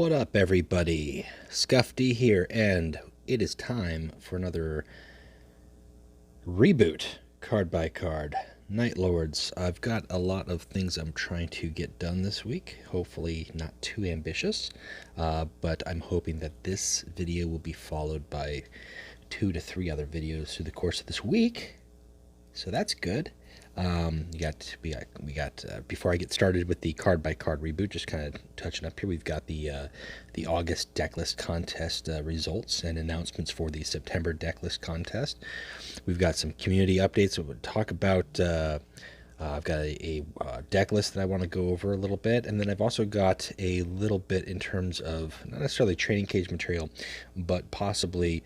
What up, everybody? Scuffy here, and it is time for another reboot, card by card. Night Lords. I've got a lot of things I'm trying to get done this week. Hopefully not too ambitious, but I'm hoping that this video will be followed by 2 to 3 other videos through the course of this week. So that's good. Before I get started with the card by card reboot, just kind of touching up here, we've got the August decklist contest results and announcements for the September decklist contest. We've got some community updates that we'll talk about. I've got a deck list that I want to go over a little bit, and then I've also got a little bit in terms of not necessarily training cage material, but possibly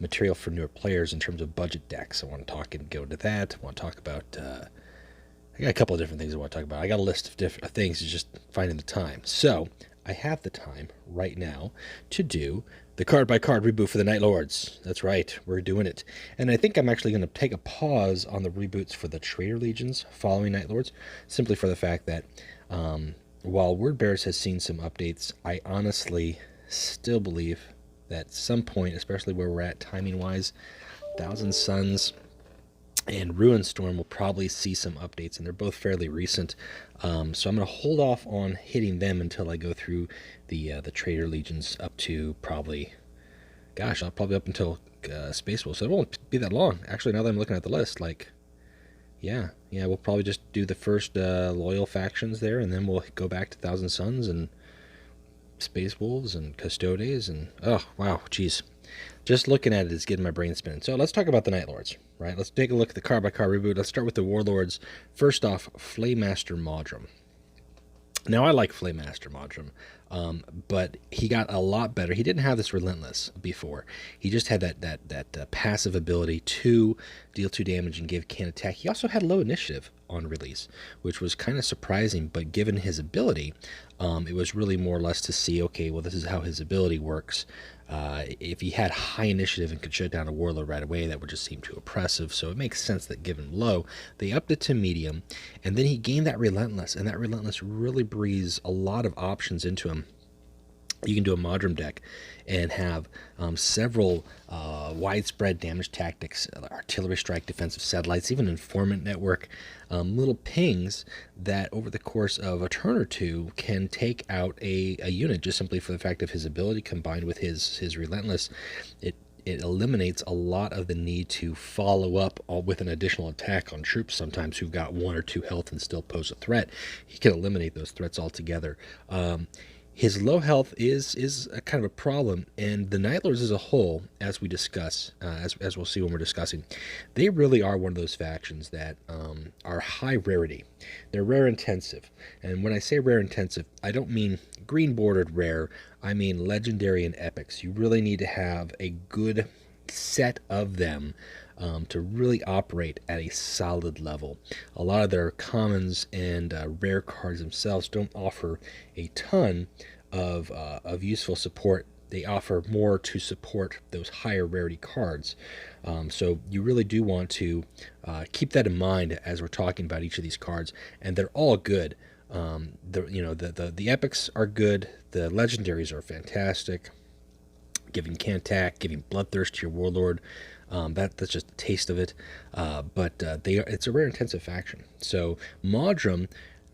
material for newer players in terms of budget decks. I want to talk and go into that. I want to talk about I got a couple of different things I want to talk about. I got a list of different things, it's just finding the time. So I have the time right now to do the card by card reboot for the Night Lords. That's right, we're doing it. And I think I'm actually going to take a pause on the reboots for the Traitor Legions following Night Lords, simply for the fact that while Word Bearers has seen some updates, I honestly still believe that at some point, especially where we're at timing-wise, Thousand Suns and Ruinstorm will probably see some updates, and they're both fairly recent. So I'm going to hold off on hitting them until I go through the Traitor Legions up to probably, gosh, I'll probably up until Space Wolves. So it won't be that long. Actually, now that I'm looking at the list, like, yeah, we'll probably just do the first loyal factions there, and then we'll go back to Thousand Suns and Space Wolves and Custodes, and oh wow, geez, just looking at it is getting my brain spinning. So let's talk about the Night Lords, right? Let's take a look at the card by card reboot. Let's start with the Warlords. First off, Flaymaster Modrum. Now I like Flaymaster Modrum, but he got a lot better. He didn't have this Relentless before. He just had that passive ability to deal 2 damage and give can attack. He also had low initiative on release, which was kind of surprising, but given his ability, it was really more or less to see, okay, well, this is how his ability works. If he had high initiative and could shut down a Warlord right away, that would just seem too oppressive. So it makes sense that given low, they upped it to medium, and then he gained that Relentless, and that Relentless really breathes a lot of options into him. You can do a Modrum deck and have several widespread damage tactics, artillery strike, defensive satellites, even informant network, little pings that over the course of a turn or two can take out a unit just simply for the fact of his ability combined with his Relentless. It eliminates a lot of the need to follow up with an additional attack on troops sometimes who've got 1 or 2 health and still pose a threat. He can eliminate those threats altogether. His low health is a kind of a problem, and the Night Lords as a whole, as we discuss, as we'll see when we're discussing, they really are one of those factions that are high rarity. They're rare intensive, and when I say rare intensive, I don't mean green bordered rare, I mean legendary and epics. You really need to have a good set of them to really operate at a solid level. A lot of their commons and rare cards themselves don't offer a ton of useful support. They offer more to support those higher rarity cards. So you really do want to keep that in mind as we're talking about each of these cards, and they're all good. The epics are good. The legendaries are fantastic. Giving Cantac, giving Bloodthirst to your Warlord. That's just a taste of it, but it's a rare intensive faction. So Modrum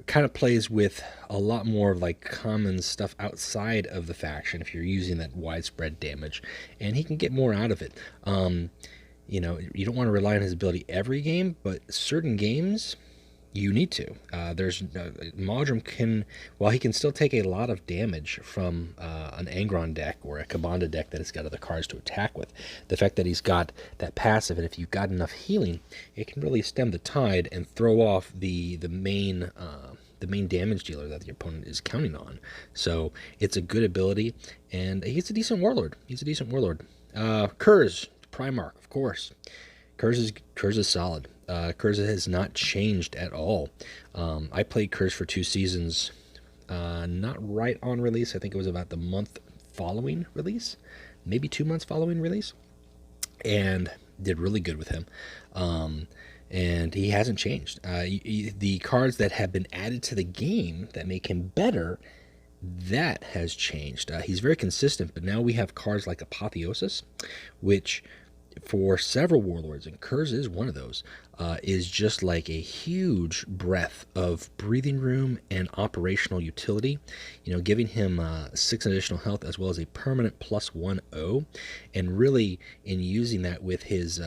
kind of plays with a lot more of like common stuff outside of the faction if you're using that widespread damage, and he can get more out of it. You don't want to rely on his ability every game, but certain games you need to. Modrum can, while he can still take a lot of damage from an Angron deck or a Kabanda deck that has got other cards to attack with, the fact that he's got that passive, and if you've got enough healing, it can really stem the tide and throw off the main damage dealer that the opponent is counting on. So it's a good ability, and he's a decent Warlord. Kurz, Primarch, of course. Kurz is solid. Kurz has not changed at all. I played Kurz for 2 seasons, not right on release. I think it was about the month following release, maybe 2 months following release, and did really good with him. And he hasn't changed. The cards that have been added to the game that make him better That has changed. He's very consistent, but now we have cards like Apotheosis, which for several warlords, and Kurz is one of those, is just like a huge breath of breathing room and operational utility. You know, giving him 6 additional health as well as a permanent +1/0, and really in using that with his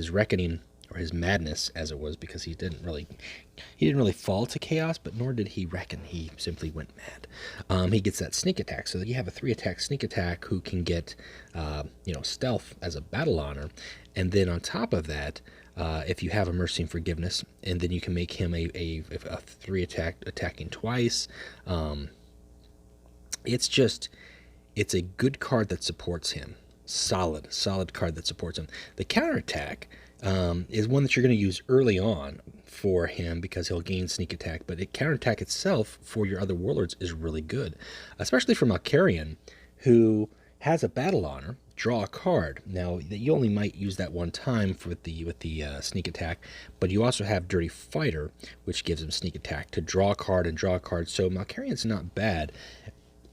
reckoning, or his madness as it was, because he didn't really fall to chaos, but nor did he reckon. He simply went mad. He gets that sneak attack, so that you have a 3-attack sneak attack who can get stealth as a battle honor, and then on top of that, if you have a mercy and forgiveness, and then you can make him a 3-attack attacking twice. It's a good card that supports him. Solid card that supports him. The counterattack is one that you're going to use early on for him because he'll gain sneak attack, but the counterattack itself for your other warlords is really good, especially for Malkarian, who has a battle honor, draw a card. Now, you only might use that one time with the sneak attack, but you also have Dirty Fighter, which gives him sneak attack to draw a card and draw a card, so Malkarian's not bad.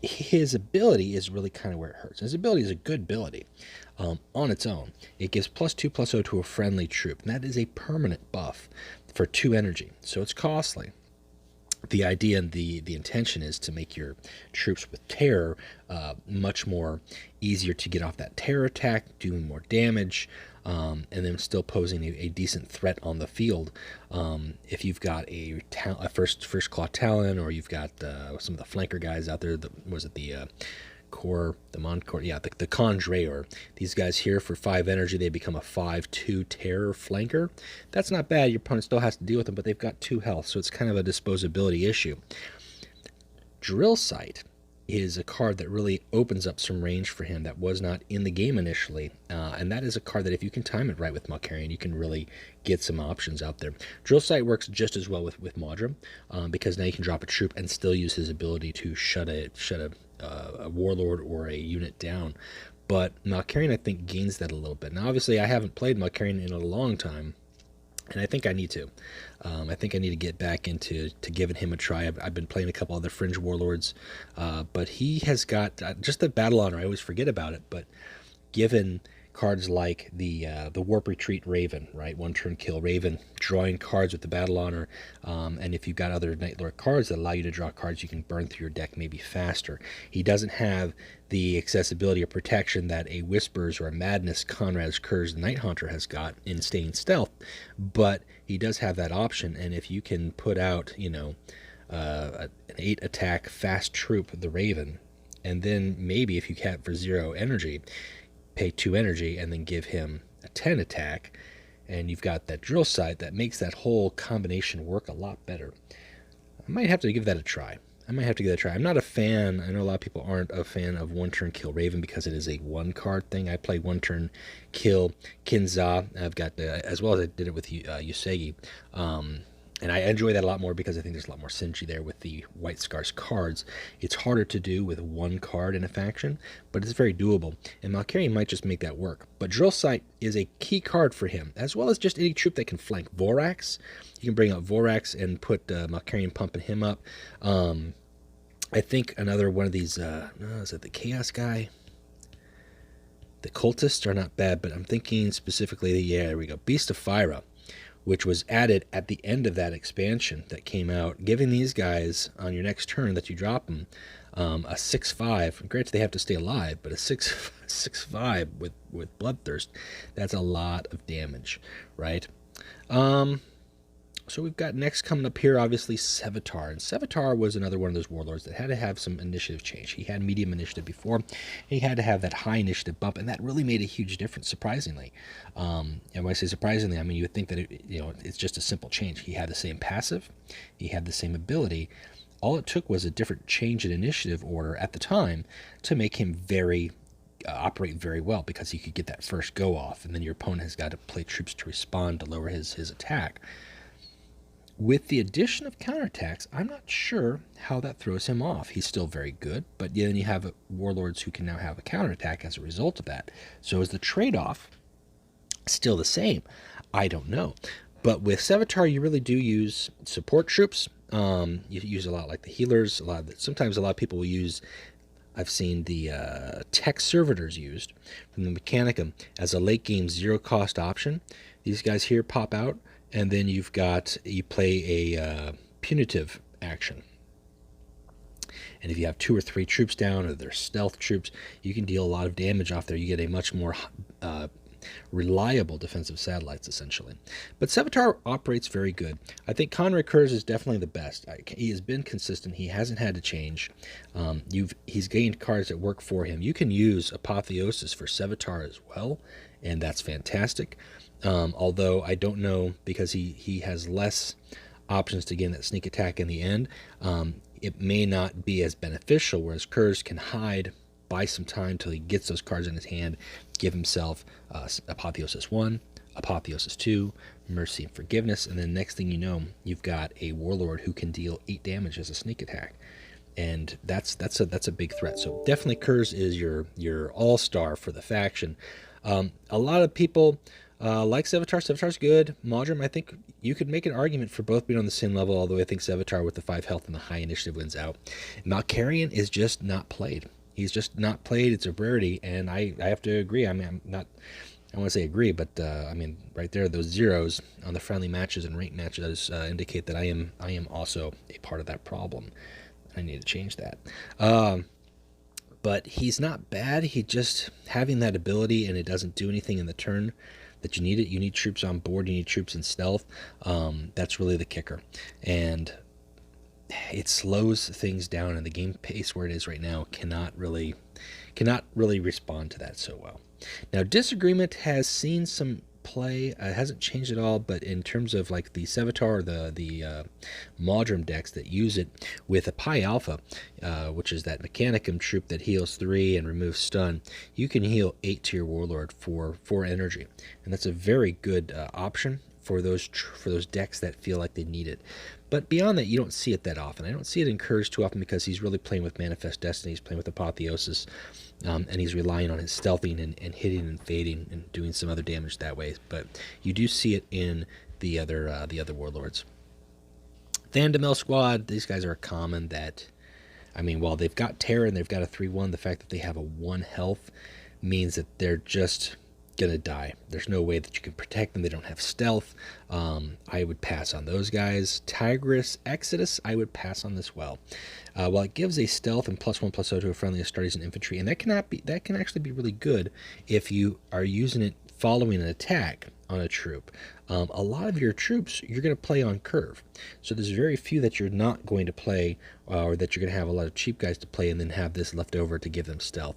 His ability is really kind of where it hurts. His ability is a good ability on its own. It gives +2/+0 to a friendly troop, and that is a permanent buff for 2 energy, so it's costly. The idea and the intention is to make your troops with terror much more easier to get off that terror attack, doing more damage, and then still posing a decent threat on the field. If you've got a first claw Talon, or you've got some of the flanker guys out there, the Conjurer. These guys here for 5 energy, they become a 5/2 terror flanker. That's not bad. Your opponent still has to deal with them, but they've got 2 health, so it's kind of a disposability issue. Drill Sight is a card that really opens up some range for him that was not in the game initially, and that is a card that if you can time it right with Malkarian, you can really get some options out there. Drill Sight works just as well with Modrum, because now you can drop a troop and still use his ability to shut a warlord or a unit down. But Malkarian, I think, gains that a little bit. Now, obviously, I haven't played Malkarian in a long time, and I think I need to. I think I need to get back into giving him a try. I've been playing a couple other Fringe Warlords, but he has got just the battle honor. I always forget about it, but given cards like the Warp Retreat Raven, right? 1-turn kill Raven, drawing cards with the battle honor, and if you've got other Night Lord cards that allow you to draw cards, you can burn through your deck maybe faster. He doesn't have the accessibility or protection that a Whispers or a Madness Conrad's Curse Night Haunter has got in staying stealth, but he does have that option, and if you can put out, an 8-attack fast troop, the Raven, and then maybe if you cap for 0 energy, pay 2 energy, and then give him a 10 attack, and you've got that Drill Sight, that makes that whole combination work a lot better. I might have to give that a try. I'm not a fan. I know a lot of people aren't a fan of 1-turn kill Raven because it is a 1-card thing. I played 1-turn kill Kinza. I've got as well as I did it with Yusegi. And I enjoy that a lot more because I think there's a lot more synergy there with the White Scars cards. It's harder to do with 1 card in a faction, but it's very doable. And Malkarian might just make that work. But Drill Sight is a key card for him, as well as just any troop that can flank Vorax. You can bring out Vorax and put Malkarian pumping him up. I think another one of these, is it the Chaos guy? The Cultists are not bad, but I'm thinking specifically, there we go, Beast of Fyra, which was added at the end of that expansion that came out, giving these guys, on your next turn that you drop them, a 6/5. Granted, they have to stay alive, but a 6/5 with Bloodthirst, that's a lot of damage, right? So we've got next coming up here, obviously, Sevatar. And Sevatar was another one of those warlords that had to have some initiative change. He had medium initiative before. He had to have that high initiative bump, and that really made a huge difference, surprisingly. And when I say surprisingly, I mean, you would think that it's just a simple change. He had the same passive. He had the same ability. All it took was a different change in initiative order at the time to make him operate very well, because he could get that first go off, and then your opponent has got to play troops to respond to lower his attack. With the addition of counterattacks, I'm not sure how that throws him off. He's still very good, but then you have warlords who can now have a counterattack as a result of that. So is the trade-off still the same? I don't know. But with Sevatar, you really do use support troops. You use a lot like the healers. Sometimes a lot of people will use. I've seen the tech servitors used from the Mechanicum as a late game 0-cost option. These guys here pop out, and then you play a punitive action. And if you have 2 or 3 troops down, or they're stealth troops, you can deal a lot of damage off there. You get a much more reliable defensive satellites, essentially. But Sevatar operates very good. I think Conrad Kurz is definitely the best. He has been consistent. He hasn't had to change. He's gained cards that work for him. You can use Apotheosis for Sevatar as well, and that's fantastic. Although I don't know, because he has less options to gain that sneak attack in the end, it may not be as beneficial, whereas Kurz can hide, buy some time till he gets those cards in his hand, give himself Apotheosis 1, Apotheosis 2, Mercy and Forgiveness, and then next thing you know, you've got a Warlord who can deal 8 damage as a sneak attack. And that's a big threat. So definitely Kurz is your all-star for the faction. A lot of people like Sevatar. Sevatar's good. Modrum, I think you could make an argument for both being on the same level, although I think Sevatar with the 5 health and the high initiative wins out. Malkarian is just not played. He's just not played. It's a rarity, and I have to agree. I mean, I'm not, I want to say agree, but I mean, right there, those zeros on the friendly matches and ranked matches indicate that I am also a part of that problem. I need to change that. But he's not bad. He just having that ability, and it doesn't do anything in the turn that you need it. You need troops on board. You need troops in stealth. That's really the kicker, and it slows things down, and the game pace where it is right now cannot really respond to that so well. Now, Disagreement has seen some play. It hasn't changed at all, but in terms of like the Sevatar or the Modrum decks that use it with a Pi Alpha, which is that Mechanicum troop that heals 3 and removes stun, you can heal 8 to your Warlord for 4 energy, and that's a very good option for those decks that feel like they need it. But beyond that, you don't see it that often. I don't see it encouraged too often because he's really playing with Manifest Destiny. He's playing with Apotheosis, and he's relying on his stealthing and hitting and fading and doing some other damage that way. But you do see it in the other Warlords. Thandamel Squad, these guys are a common that, I mean, while they've got Terra and they've got a 3/1, the fact that they have a 1 health means that they're just gonna die. There's no way that you can protect them. They don't have stealth. I would pass on those guys. Tigris Exodus, I would pass on this well. While it gives a stealth and +1/+0 to a friendly Astartes and infantry, and that can actually be really good if you are using it following an attack on a troop. A lot of your troops you're going to play on curve, so there's very few that you're not going to play, or that you're going to have a lot of cheap guys to play and then have this left over to give them stealth.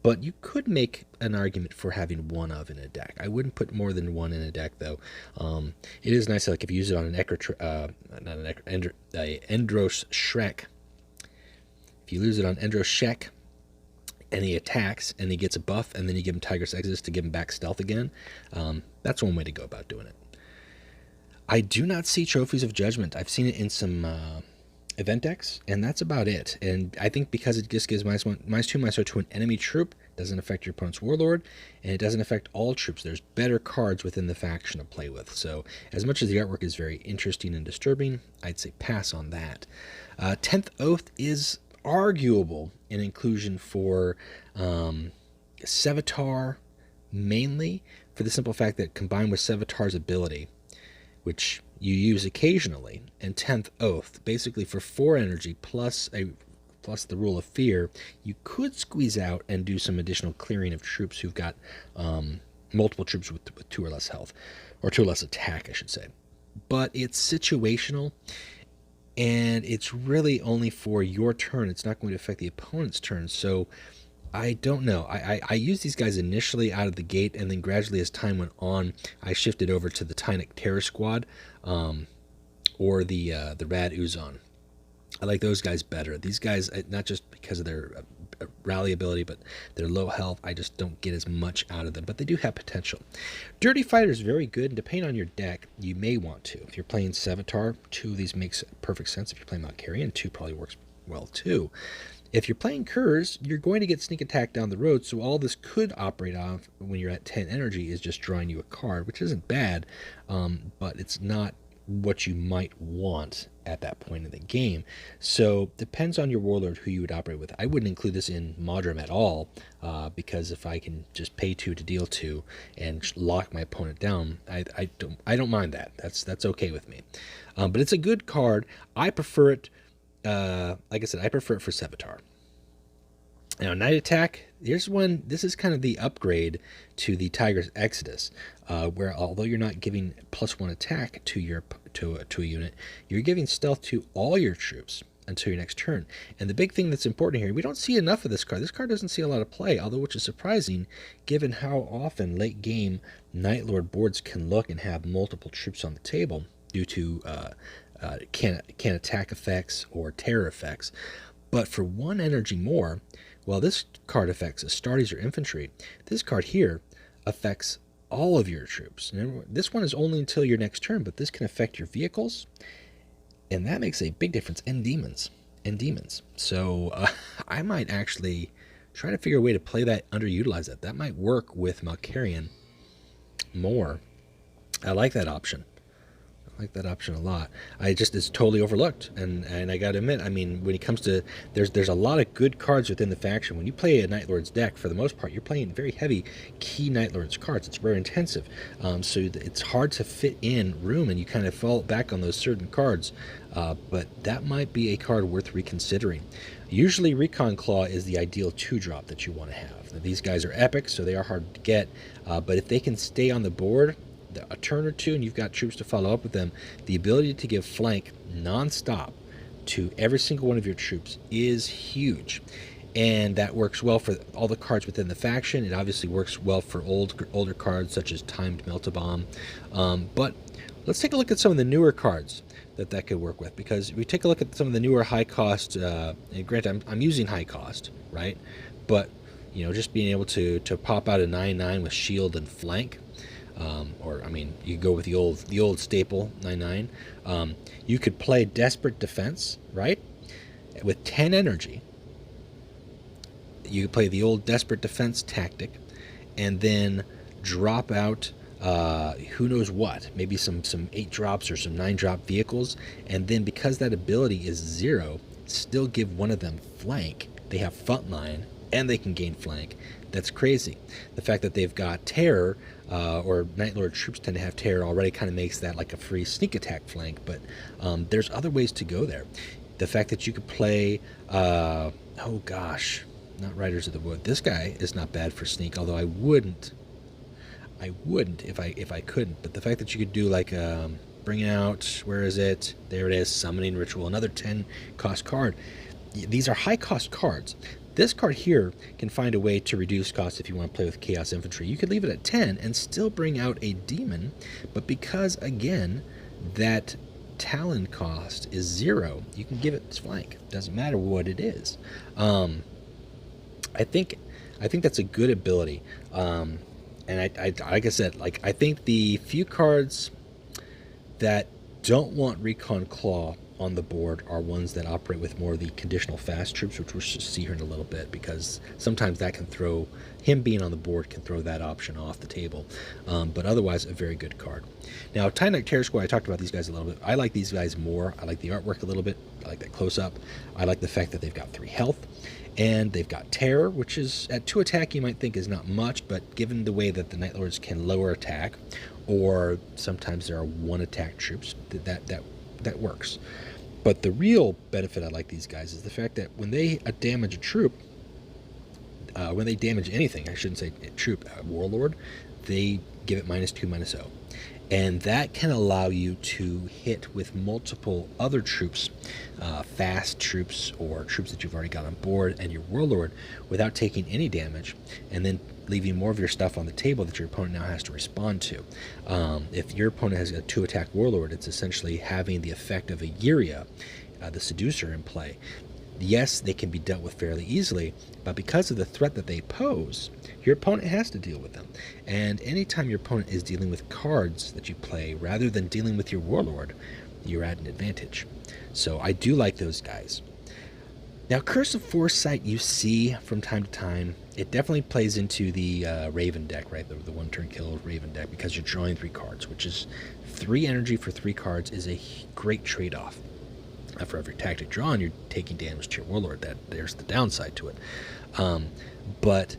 But you could make an argument for having 1 of in a deck. I wouldn't put more than 1 in a deck, though. It is nice, like if you use it on an Andro Sheck. If you lose it on Andro Sheck, and he attacks, and he gets a buff, and then you give him Tigris Exodus to give him back stealth again, that's one way to go about doing it. I do not see Trophies of Judgment. I've seen it in some event decks, and that's about it. And I think because it just gives -2/-0 to an enemy troop, doesn't affect your opponent's Warlord, and it doesn't affect all troops. There's better cards within the faction to play with. So as much as the artwork is very interesting and disturbing, I'd say pass on that. 10th Oath is arguable in inclusion for Sevatar, mainly for the simple fact that combined with Sevatar's ability, which you use occasionally, and 10th Oath, basically for 4 energy plus the rule of fear, you could squeeze out and do some additional clearing of troops who've got multiple troops with 2 or less health, or 2 or less attack, I should say. But it's situational, and it's really only for your turn. It's not going to affect the opponent's turn, so I don't know. I used these guys initially out of the gate, and then gradually as time went on, I shifted over to the Titanic Terra squad, or the Rad Uzon. I like those guys better. These guys, not just because of their rally ability, but their low health, I just don't get as much out of them, but they do have potential. Dirty Fighter is very good, and depending on your deck, you may want to. If you're playing Sevatar, 2 of these makes perfect sense. If you're playing Malkarian, 2 probably works well too. If you're playing Curs, you're going to get sneak attack down the road, so all this could operate off when you're at 10 energy is just drawing you a card, which isn't bad, but it's not what you might want at that point in the game. So depends on your warlord who you would operate with. I wouldn't include this in Modern at all, because if I can just pay 2 to deal 2 and lock my opponent down, I don't mind that. That's okay with me. But it's a good card. I prefer it. Like I said, I prefer it for Sevatar. Now, Night Attack, here's one. This is kind of the upgrade to the Tiger's Exodus, where although you're not giving +1 attack to your to a unit, you're giving stealth to all your troops until your next turn. And the big thing that's important here, we don't see enough of this card. This card doesn't see a lot of play, although which is surprising given how often late game Night Lord boards can look and have multiple troops on the table due to can attack effects or terror effects. But for 1 energy more, well, this card affects Astartes or infantry. This card here affects all of your troops. Remember, this one is only until your next turn, but this can affect your vehicles, and that makes a big difference. And demons. So I might actually try to figure a way to play that, underutilize that. That might work with Malkarian more. I like that option. I like that option a lot. It's totally overlooked, and I gotta admit, I mean, when it comes to, there's a lot of good cards within the faction. When you play a Night Lord's deck, for the most part, you're playing very heavy key Night Lord's cards. It's very intensive, so it's hard to fit in room, and you kind of fall back on those certain cards. But that might be a card worth reconsidering. Usually, Recon Claw is the ideal 2-drop that you want to have. Now, these guys are epic, so they are hard to get, but if they can stay on the board a turn or two and you've got troops to follow up with them, the ability to give flank non-stop to every single one of your troops is huge. And that works well for all the cards within the faction. It obviously works well for older cards such as Timed Melt-A-Bomb. But let's take a look at some of the newer cards that could work with, because we take a look at some of the newer high cost, and granted I'm using high cost, right? But you know, just being able to pop out a 9/9 with shield and flank, or I mean, you could go with the old staple 9/9. You could play Desperate Defense, right? With 10 energy, you could play the old Desperate Defense tactic, and then drop out who knows what, maybe some 8-drops or some 9-drop vehicles, and then because that ability is 0, still give one of them flank. They have front line and they can gain flank. That's crazy. The fact that they've got terror, or Night Lord troops tend to have terror already, kind of makes that like a free sneak attack flank, but there's other ways to go there. The fact that you could play, oh gosh, not Riders of the Wood. This guy is not bad for sneak, although I wouldn't if I couldn't. But the fact that you could do like bring out, where is it? There it is, Summoning Ritual, another 10 cost card. These are high cost cards. This card here can find a way to reduce costs if you want to play with Chaos Infantry. You could leave it at 10 and still bring out a demon, but because again that Talon cost is 0, you can give it flank. Doesn't matter what it is. I think that's a good ability. And I like I said, like, I think the few cards that don't want Recon Claw on the board are ones that operate with more of the conditional fast troops, which we'll see here in a little bit, because sometimes that can throw, him being on the board can throw that option off the table. But otherwise, a very good card. Now, Titanic Terra Squad, I talked about these guys a little bit. I like these guys more. I like the artwork a little bit. I like that close-up. I like the fact that they've got 3 health. And they've got Terror, which is, at 2 attack you might think is not much, but given the way that the Night Lords can lower attack, or sometimes there are 1 attack troops, that works. But the real benefit I like these guys is the fact that when they damage a troop, when they damage anything, I shouldn't say a troop, a warlord, they give it -2, -0. And that can allow you to hit with multiple other troops, fast troops or troops that you've already got on board and your warlord, without taking any damage, and then leaving more of your stuff on the table that your opponent now has to respond to. If your opponent has a 2-attack warlord, it's essentially having the effect of a Yiria, the Seducer, in play. Yes, they can be dealt with fairly easily, but because of the threat that they pose, your opponent has to deal with them. And anytime your opponent is dealing with cards that you play rather than dealing with your warlord, you're at an advantage. So I do like those guys. Now, Curse of Foresight you see from time to time. It definitely plays into the Raven deck, right? The one-turn kill Raven deck, because you're drawing 3 cards, which is 3 energy for 3 cards is a great trade-off. For every tactic drawn, you're taking damage to your Warlord. There's the downside to it. But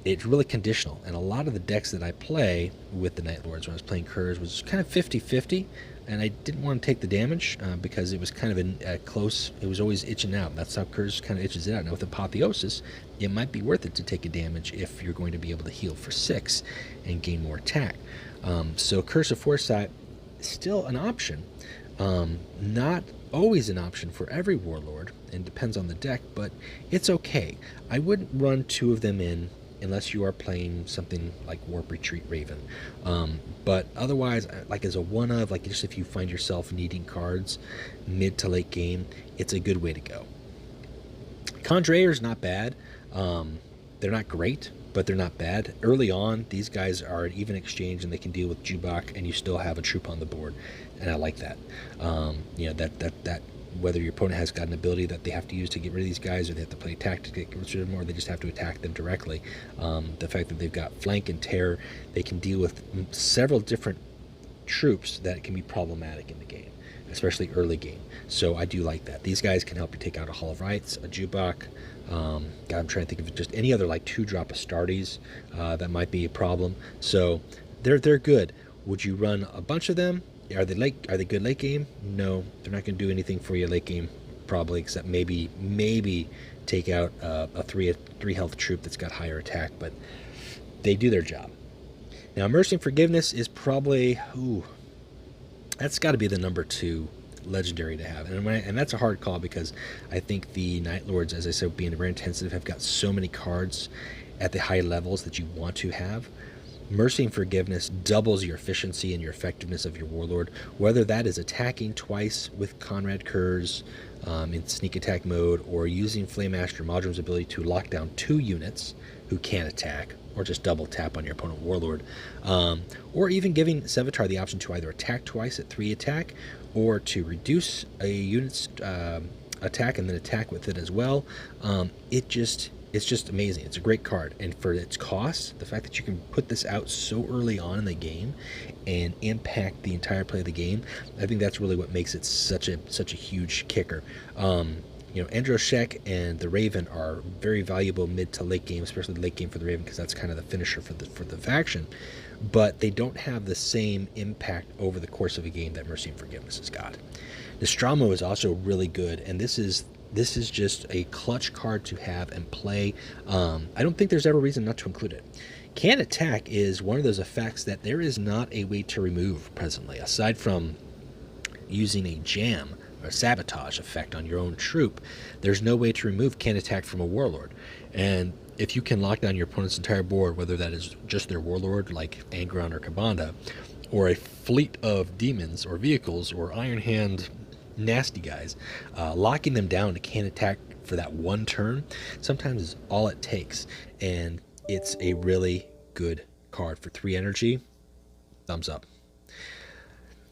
it's really conditional, and a lot of the decks that I play with the Night Lords when I was playing Curse was kind of 50-50, and I didn't want to take the damage because it was kind of close. It was always itching out. That's how Curse kind of itches it out. Now with Apotheosis, it might be worth it to take a damage if you're going to be able to heal for 6 and gain more attack. So Curse of Foresight is still an option. Not always an option for every Warlord, and depends on the deck, but it's okay. I wouldn't run 2 of them in unless you are playing something like Warp Retreat Raven. But otherwise, like as a one-of, like just if you find yourself needing cards mid to late game, it's a good way to go. Conjurer's not bad. They're not great, but they're not bad. Early on, these guys are an even exchange, and they can deal with Jubak, and you still have a troop on the board, and I like that. That whether your opponent has got an ability that they have to use to get rid of these guys, or they have to play tactics to get rid of them, or they just have to attack them directly. The fact that they've got flank and terror, they can deal with several different troops that can be problematic in the game, especially early game. So I do like that. These guys can help you take out a Hall of Rights, a Jubak. God, I'm trying to think of just any other like 2-drop Astartes that might be a problem. So they're good. Would you run a bunch of them? Are they good late game? No, they're not going to do anything for you late game, probably, except maybe take out a 3 health troop that's got higher attack, but they do their job. Now, Mercy and Forgiveness is probably, that's got to be the number 2 legendary to have, and that's a hard call because I think the Night Lords, as I said, being rare intensive, have got so many cards at the high levels that you want to have. Mercy and Forgiveness doubles your efficiency and your effectiveness of your Warlord, whether that is attacking twice with Conrad Kurz in sneak attack mode, or using Flamemaster Modrum's ability to lock down 2 units who can attack, or just double tap on your opponent Warlord, or even giving Sevatar the option to either attack twice at 3 attack, or to reduce a unit's attack and then attack with it as well. It's just amazing. It's a great card, and for its cost, the fact that you can put this out so early on in the game and impact the entire play of the game, I think that's really what makes it such a huge kicker. Andro Sheck and the Raven are very valuable mid to late game, especially late game for the Raven, because that's kind of the finisher for the faction. But they don't have the same impact over the course of a game that Mercy and Forgiveness has got. Nostromo is also really good, and this is just a clutch card to have and play. I don't think there's ever reason not to include it. Can attack is one of those effects that there is not a way to remove presently, aside from using a jam or sabotage effect on your own troop. There's no way to remove can attack from a Warlord. And if you can lock down your opponent's entire board, whether that is just their Warlord like Angron or Kabanda, or a fleet of demons or vehicles or Iron Hand nasty guys, locking them down to can attack for that one turn sometimes is all it takes, and it's a really good card for 3 energy. Thumbs up.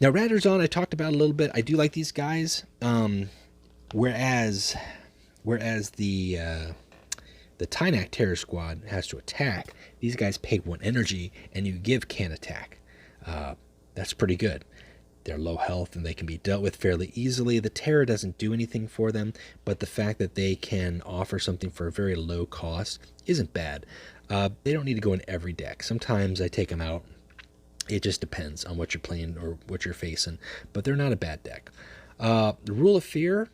Now, Raptors I talked about a little bit. I do like these guys, whereas the Titanic Terra squad has to attack. These guys pay 1 energy, and you give can attack. That's pretty good. They're low health, and they can be dealt with fairly easily. The Terror doesn't do anything for them, but the fact that they can offer something for a very low cost isn't bad. They don't need to go in every deck. Sometimes I take them out. It just depends on what you're playing or what you're facing, but they're not a bad deck. The Rule of Fear,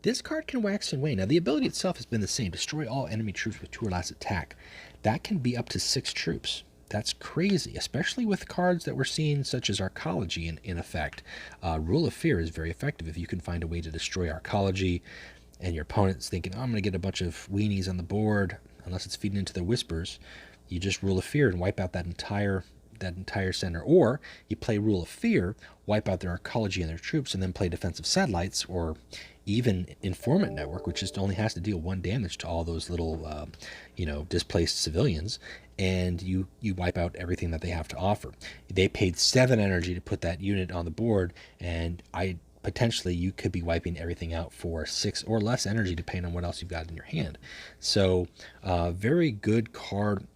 this card can wax and wane. Now, the ability itself has been the same. Destroy all enemy troops with 2 or less attack. That can be up to 6 troops. That's crazy, especially with cards that we're seeing, such as Arcology in effect. Rule of Fear is very effective if you can find a way to destroy Arcology, and your opponent's thinking, I'm going to get a bunch of weenies on the board, unless it's feeding into their Whispers. You just Rule of Fear and wipe out that entire center. Or you play Rule of Fear, wipe out their Arcology and their troops, and then play Defensive Satellites, or even Informant Network, which just only has to deal 1 damage to all those little displaced civilians, and you wipe out everything that they have to offer. They paid 7 energy to put that unit on the board, and I potentially you could be wiping everything out for 6 or less energy, depending on what else you've got in your hand. So very good card.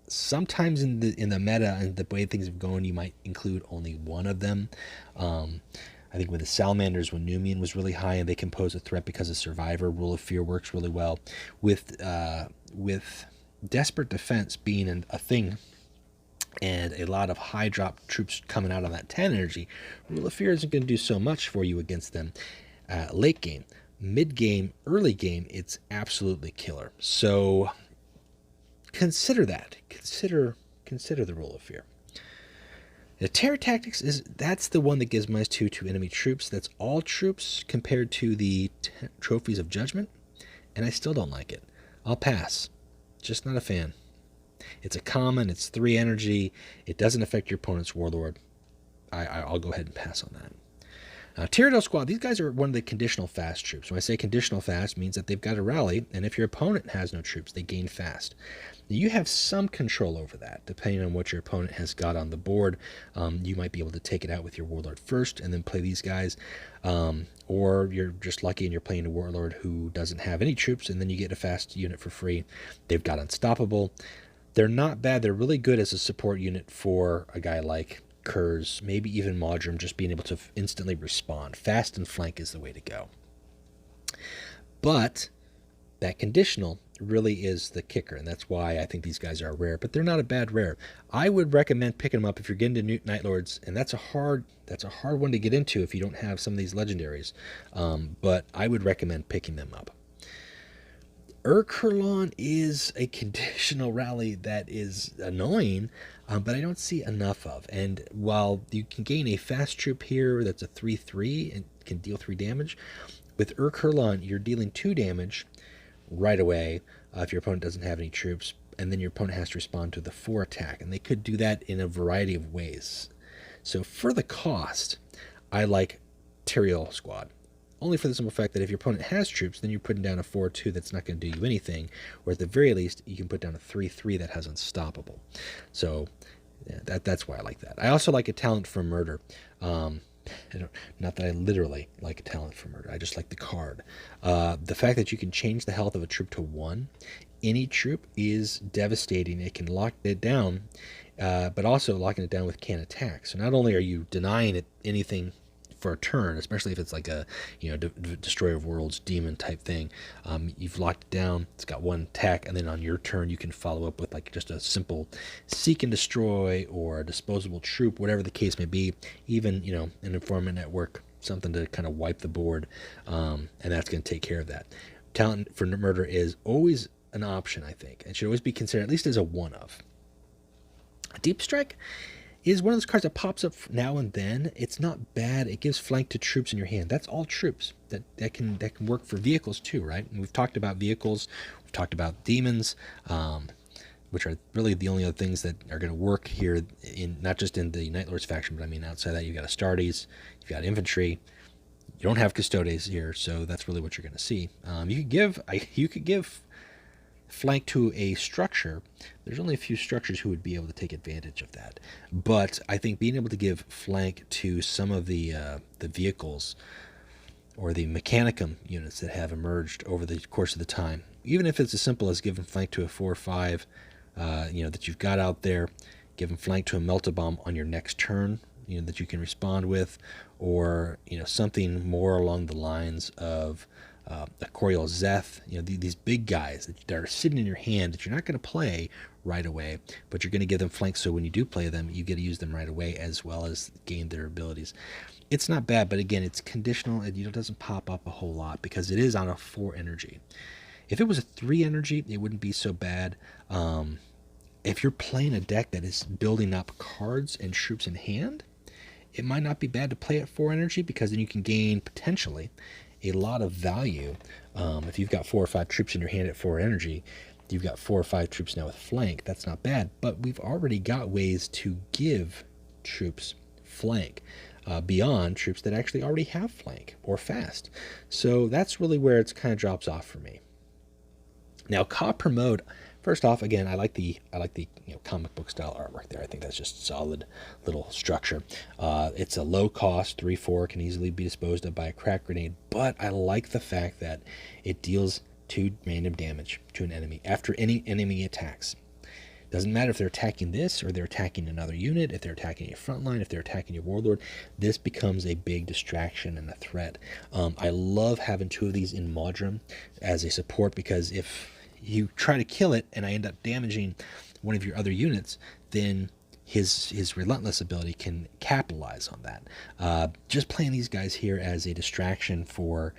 Sometimes in the meta and the way things are going, you might include only one of them. I think with the Salamanders, when Numian was really high and they can pose a threat because of Survivor, Rule of Fear works really well. With Desperate Defense being a thing, and a lot of high drop troops coming out on that 10 energy, Rule of Fear isn't going to do so much for you against them late game. Mid game, early game, it's absolutely killer. So consider that. Consider the Rule of Fear. The Terror Tactics that's the one that gives -2 to enemy troops. That's all troops compared to the Trophies of Judgment, and I still don't like it. I'll pass. Just not a fan. It's a common, it's 3 energy, it doesn't affect your opponent's warlord. I'll go ahead and pass on that. Tyrial Squad, these guys are one of the conditional fast troops. When I say conditional fast, it means that they've got a rally, and if your opponent has no troops, they gain fast. You have some control over that, depending on what your opponent has got on the board. You might be able to take it out with your warlord first, and then play these guys. Or you're just lucky and you're playing a warlord who doesn't have any troops, and then you get a fast unit for free. They've got Unstoppable. They're not bad. They're really good as a support unit for a guy like Kurz, maybe even Modrum, just being able to instantly respond. Fast and flank is the way to go. But that conditional really is the kicker, and that's why I think these guys are rare, but they're not a bad rare. I would recommend picking them up if you're getting to Night Lords, and that's a hard one to get into if you don't have some of these legendaries, but I would recommend picking them up. Urkurlon is a conditional rally that is annoying, but I don't see enough of. And while you can gain a fast troop here that's a 3/3 and can deal 3 damage, with Urkurlon you're dealing 2 damage right away if your opponent doesn't have any troops, and then your opponent has to respond to the 4 attack, and they could do that in a variety of ways. So for the cost, I like Tyrial Squad. Only for the simple fact that if your opponent has troops, then you're putting down a 4/2 that's not going to do you anything, or at the very least, you can put down a 3/3 that has Unstoppable. So yeah, that's why I like that. I also like a Talent for Murder. Not that I literally like a Talent for Murder. I just like the card. The fact that you can change the health of a troop to 1, any troop, is devastating. It can lock it down, but also locking it down with can attack. So not only are you denying it anything for a turn, especially if it's like a Destroyer of Worlds demon type thing, you've locked it down. It's got 1 attack, and then on your turn you can follow up with like just a simple seek and destroy or a disposable troop, whatever the case may be. Even an informant network, something to kind of wipe the board, and that's going to take care of that. Talent for Murder is always an option, I think, and should always be considered at least as a one of. Deep Strike is one of those cards that pops up now and then. It's not bad. It gives flank to troops in your hand. That's all troops. That can work for vehicles too, right? And we've talked about vehicles. We've talked about demons, which are really the only other things that are going to work here, in not just in the Night Lords faction, but I mean outside that, you've got Astartes, you've got infantry. You don't have Custodes here, so that's really what you're going to see. You could give flank to a structure. There's only a few structures who would be able to take advantage of that, but I think being able to give flank to some of the vehicles or the mechanicum units that have emerged over the course of the time, even if it's as simple as giving flank to a 4/5 that you've got out there, giving flank to a Melta-Bomb on your next turn, that you can respond with, or something more along the lines of a Coriol Zeth, these big guys that are sitting in your hand that you're not going to play right away, but you're going to give them flanks, so when you do play them, you get to use them right away as well as gain their abilities. It's not bad, but again, it's conditional. It doesn't pop up a whole lot because it is on a 4 energy. If it was a 3 energy, it wouldn't be so bad. If you're playing a deck that is building up cards and troops in hand, it might not be bad to play at 4 energy, because then you can gain potentially a lot of value. If you've got 4 or 5 troops in your hand at 4 energy, you've got 4 or 5 troops now with flank. That's not bad, but we've already got ways to give troops flank beyond troops that actually already have flank or fast. So that's really where it's kind of drops off for me. Now, copper mode, First off, again, I like the comic book style artwork there. I think that's just solid little structure. It's a low cost 3/4, can easily be disposed of by a crack grenade, but I like the fact that it deals 2 random damage to an enemy after any enemy attacks. Doesn't matter if they're attacking this or they're attacking another unit, if they're attacking your front line, if they're attacking your warlord, this becomes a big distraction and a threat. I love having 2 of these in Modrum as a support, because if you try to kill it and I end up damaging one of your other units, then his relentless ability can capitalize on that. Just playing these guys here as a distraction for,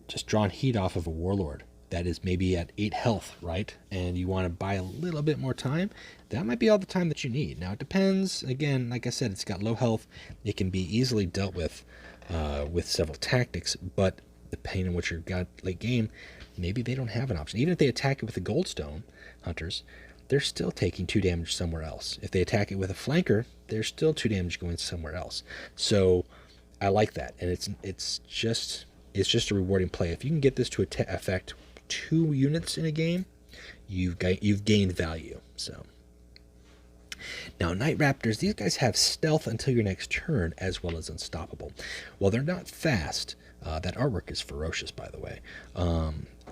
just drawing heat off of a warlord that is maybe at 8 health, right? And you want to buy a little bit more time, that might be all the time that you need. Now, it depends. Again, like I said, it's got low health. It can be easily dealt with several tactics, but depending on what you've got late game, maybe they don't have an option. Even if they attack it with the Goldstone Hunters, they're still taking 2 damage somewhere else. If they attack it with a flanker, there's still 2 damage going somewhere else. So I like that, and it's just a rewarding play. If you can get this to affect 2 units in a game, you've gained value. So now, Night Raptors, these guys have stealth until your next turn, as well as unstoppable. While they're not fast, that artwork is ferocious, by the way.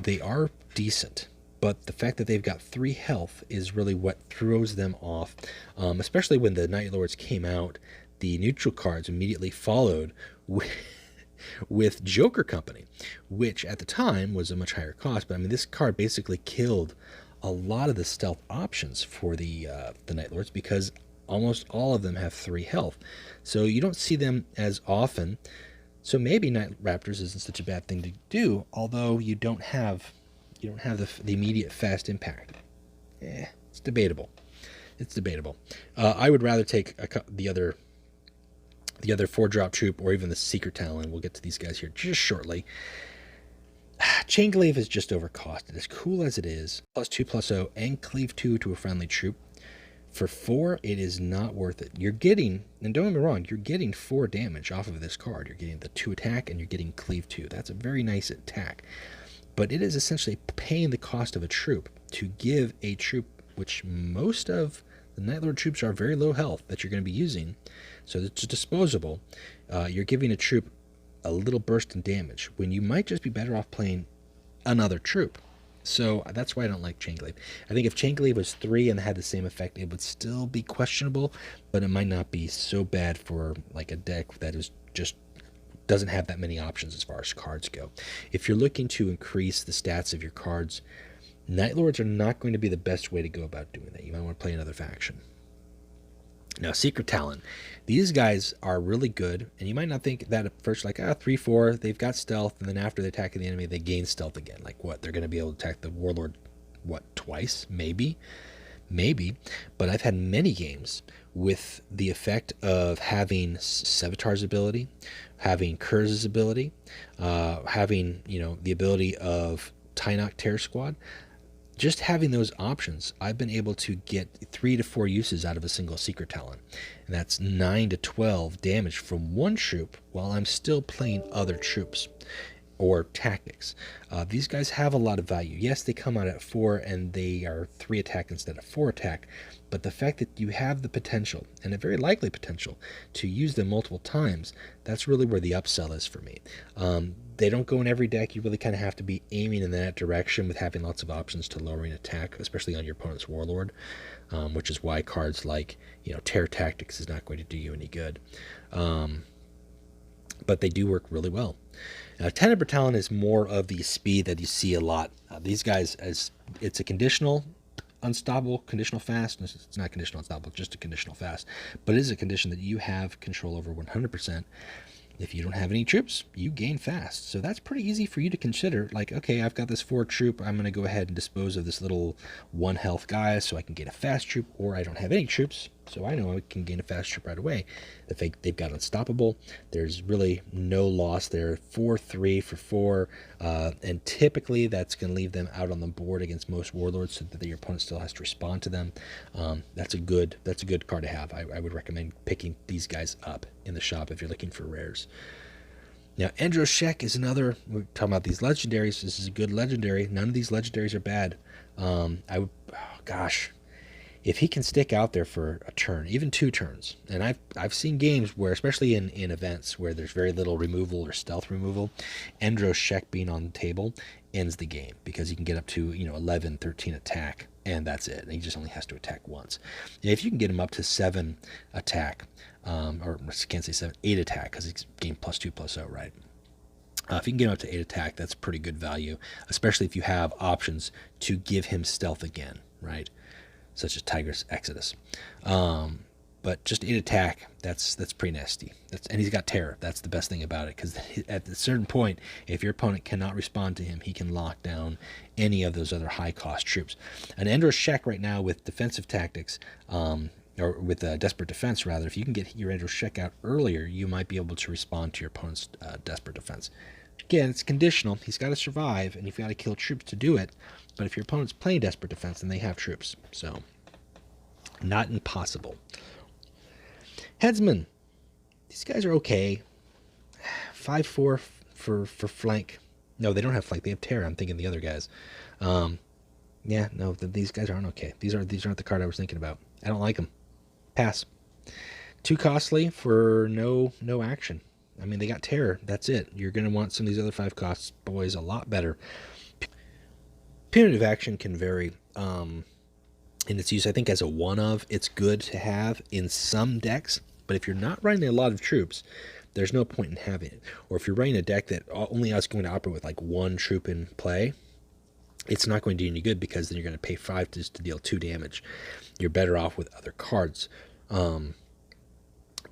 They are decent, but the fact that they've got 3 health is really what throws them off, especially when the Night Lords came out. The neutral cards immediately followed with Joker Company, which at the time was a much higher cost. But I mean, this card basically killed a lot of the stealth options for the Night Lords, because almost all of them have 3 health. So you don't see them as often. So maybe Night Raptors isn't such a bad thing to do, although you don't have the immediate fast impact. It's debatable. It's debatable. I would rather take the other 4-drop troop, or even the Secret Talon. We'll get to these guys here just shortly. Chainglaive is just overcosted. As cool as it is, +2/+0 and cleave 2 to a friendly troop. For 4, it is not worth it. You're getting, and don't get me wrong, you're getting 4 damage off of this card. You're getting the 2 attack, and you're getting cleave 2. That's a very nice attack. But it is essentially paying the cost of a troop to give a troop, which most of the Night Lord troops are very low health that you're going to be using, so it's disposable. You're giving a troop a little burst in damage when you might just be better off playing another troop. So that's why I don't like Chainglaive. I think if Chainglaive was 3 and had the same effect, it would still be questionable, but it might not be so bad for like a deck that is just doesn't have that many options as far as cards go. If you're looking to increase the stats of your cards, Night Lords are not going to be the best way to go about doing that. You might want to play another faction. Now, Secret Talon. These guys are really good, and you might not think that at first, like, 3/4, they've got stealth, and then after they attack the enemy, they gain stealth again. Like, what? They're going to be able to attack the Warlord, what, twice? Maybe. But I've had many games with the effect of having Sevatar's ability, having Kurz's ability, having, the ability of Titanic Terra Squad. Just having those options, I've been able to get 3 to 4 uses out of a single Secret Talon. And that's 9 to 12 damage from one troop while I'm still playing other troops or tactics. These guys have a lot of value. Yes, they come out at 4 and they are 3 attack instead of 4 attack, but the fact that you have the potential, and a very likely potential, to use them multiple times, that's really where the upsell is for me. They don't go in every deck. You really kind of have to be aiming in that direction with having lots of options to lowering attack, especially on your opponent's Warlord, which is why cards like, Terror Tactics is not going to do you any good. But they do work really well. Now, Tenebrae Talon is more of the speed that you see a lot. These guys, it's a conditional unstoppable, conditional fast. It's not conditional unstoppable, just a conditional fast. But it is a condition that you have control over 100%. If you don't have any troops, you gain fast. So that's pretty easy for you to consider. Like, okay, I've got this 4 troop. I'm going to go ahead and dispose of this little 1 health guy so I can get a fast troop, or I don't have any troops, so I know I can gain a fast troop right away. They've got unstoppable. There's really no loss there. 4/3 for 4, and typically that's going to leave them out on the board against most warlords, so that your opponent still has to respond to them. That's a good card to have. I would recommend picking these guys up in the shop if you're looking for rares. Now, Andro Sheck is another. We're talking about these legendaries. This is a good legendary. None of these legendaries are bad. I would, oh gosh, if he can stick out there for a turn, even 2 turns, and I've seen games where, especially in events where there's very little removal or stealth removal, Andro Sheck being on the table ends the game because he can get up to 11, 13 attack, and that's it. And he just only has to attack once. If you can get him up to 7 attack, or I can't say 7, 8 attack because it's game +2/+0, right? If you can get him up to 8 attack, that's pretty good value, especially if you have options to give him stealth again, right? Such as Tiger's Exodus. But just 8 attack, that's pretty nasty. And he's got Terror. That's the best thing about it, because at a certain point, if your opponent cannot respond to him, he can lock down any of those other high-cost troops. An Andro Sheck right now with defensive tactics, or with desperate defense, rather, if you can get your Andro Sheck out earlier, you might be able to respond to your opponent's desperate defense. Again, it's conditional. He's got to survive, and you've got to kill troops to do it. But if your opponent's playing desperate defense, then they have troops. So, not impossible. Headsmen. These guys are okay. 5/4 for flank. No, they don't have flank. They have Terra. I'm thinking the other guys. Yeah, no, these guys aren't okay. These aren't the card I was thinking about. I don't like them. Pass. Too costly for no action. I mean, they got Terror. That's it. You're going to want some of these other 5 cost boys a lot better. Punitive Action can vary in its use. I think as a one-of, it's good to have in some decks. But if you're not running a lot of troops, there's no point in having it. Or if you're running a deck that only is going to operate with like 1 troop in play, it's not going to do any good, because then you're going to pay 5 just to deal 2 damage. You're better off with other cards.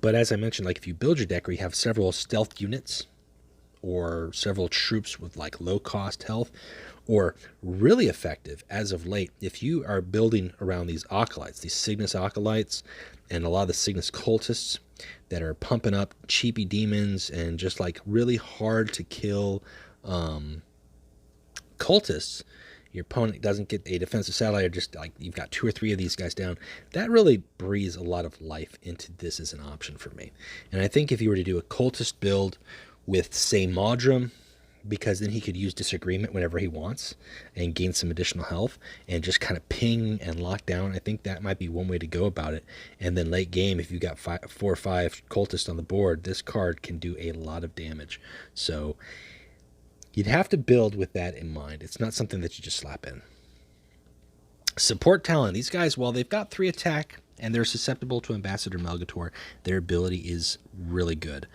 But as I mentioned, like if you build your deck where you have several stealth units or several troops with like low cost health, or really effective as of late, if you are building around these acolytes, these Cygnus acolytes, and a lot of the Cygnus cultists that are pumping up cheapy demons and just like really hard to kill cultists, your opponent doesn't get a defensive satellite, or just like you've got 2 or 3 of these guys down, that really breathes a lot of life into this as an option for me. And I think if you were to do a cultist build with, say, Modrum, because then he could use Disagreement whenever he wants and gain some additional health and just kind of ping and lock down, I think that might be one way to go about it. And then late game, if you got 4 or 5 cultists on the board, this card can do a lot of damage. So you'd have to build with that in mind. It's not something that you just slap in. Support Talon. These guys, while they've got 3 attack and they're susceptible to Ambassador Melgator, their ability is really good.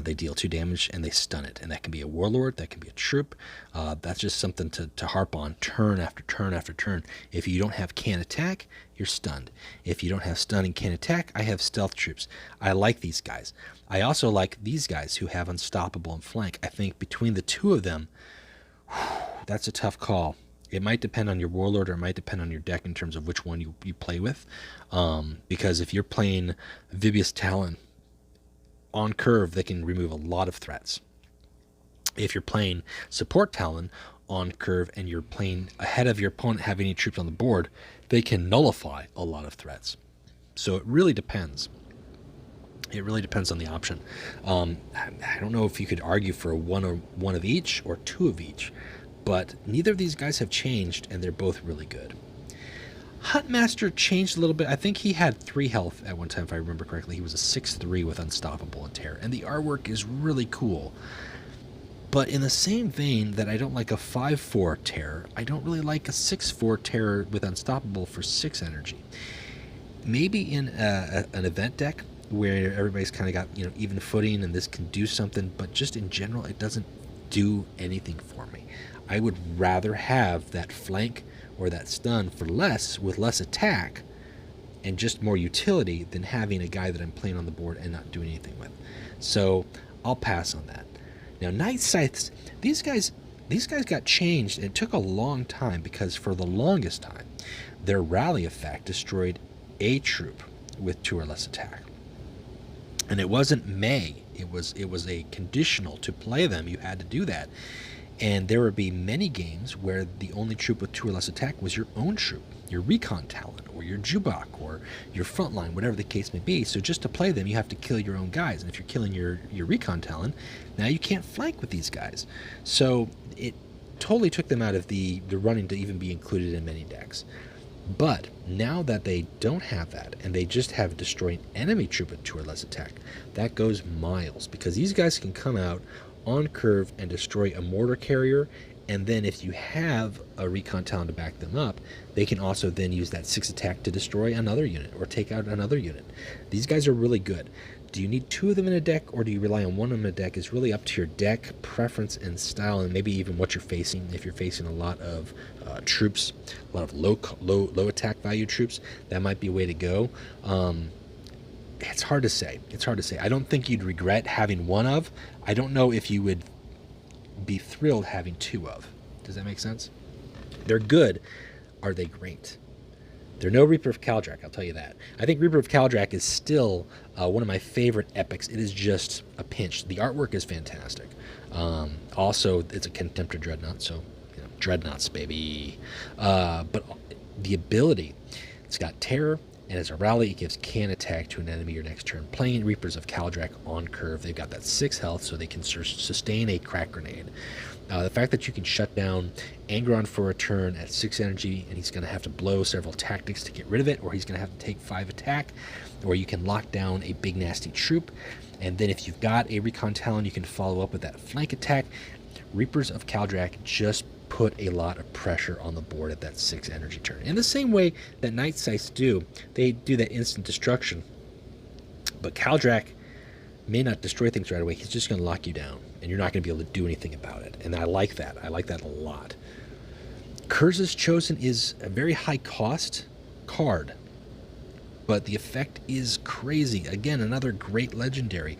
They deal 2 damage and they stun it. And that can be a warlord, that can be a troop. That's just something to harp on turn after turn after turn. If you don't have can attack, you're stunned. If you don't have stun and can attack, I have stealth troops. I like these guys. I also like these guys who have unstoppable and flank. I think between the 2 of them, that's a tough call. It might depend on your warlord, or it might depend on your deck in terms of which one you play with. Because if you're playing Vibius Talon on curve, they can remove a lot of threats. If you're playing Support Talon on curve and you're playing ahead of your opponent having any troops on the board, they can nullify a lot of threats. So it really depends. It really depends on the option. I don't know if you could argue for one of each or 2 of each, but neither of these guys have changed, and they're both really good. Hutmaster changed a little bit. I think he had 3 health at one time, if I remember correctly. He was a 6/3 with Unstoppable and Terror, and the artwork is really cool. But in the same vein that I don't like a 5/4 Terror, I don't really like a 6/4 Terror with Unstoppable for 6 energy. Maybe in an event deck where everybody's kind of got even footing and this can do something, but just in general, it doesn't do anything for me. I would rather have that flank or that stun for less, with less attack and just more utility, than having a guy that I'm playing on the board and not doing anything with. So I'll pass on that. Now, Night Scythes, these guys got changed, and it took a long time, because for the longest time their rally effect destroyed a troop with 2 or less attack. And it wasn't may, it was a conditional to play them. You had to do that. And there would be many games where the only troop with 2 or less attack was your own troop, your Recon Talon, or your Jubok, or your Frontline, whatever the case may be. So just to play them, you have to kill your own guys. And if you're killing your Recon Talon, now you can't flank with these guys. So it totally took them out of the running to even be included in many decks. But now that they don't have that, and they just have destroyed enemy troop with 2 or less attack, that goes miles, because these guys can come out on curve and destroy a mortar carrier, and then if you have a Recon Talon to back them up, they can also then use that 6 attack to destroy another unit or take out another unit. These guys are really good. Do you need 2 of them in a deck, or do you rely on 1 of them in a deck? Is really up to your deck preference and style, and maybe even what you're facing. If you're facing a lot of troops, a lot of low attack value troops, that might be a way to go. It's hard to say. It's hard to say. I don't think you'd regret having 1 of. I don't know if you would be thrilled having 2 of. Does that make sense? They're good. Are they great? They're no Reaper of Caldrac, I'll tell you that. I think Reaper of Caldrac is still one of my favorite epics. It is just a pinch. The artwork is fantastic. Also, it's a Contemptor Dreadnought, so Dreadnoughts, baby. But the ability, it's got Terror, and as a rally, it gives can attack to an enemy your next turn. Playing Reapers of Caldrac on curve, they've got that 6 health, so they can sustain a crack grenade. The fact that you can shut down Angron for a turn at 6 energy, and he's going to have to blow several tactics to get rid of it, or he's going to have to take 5 attack, or you can lock down a big nasty troop, and then if you've got a Recon Talon, you can follow up with that flank attack. Reapers of Caldrac just put a lot of pressure on the board at that 6 energy turn. In the same way that Night Scythes do, they do that instant destruction, but Caldrac may not destroy things right away. He's just going to lock you down, and you're not going to be able to do anything about it. And I like that. I like that a lot. Curse's Chosen is a very high cost card, but the effect is crazy. Again, another great legendary.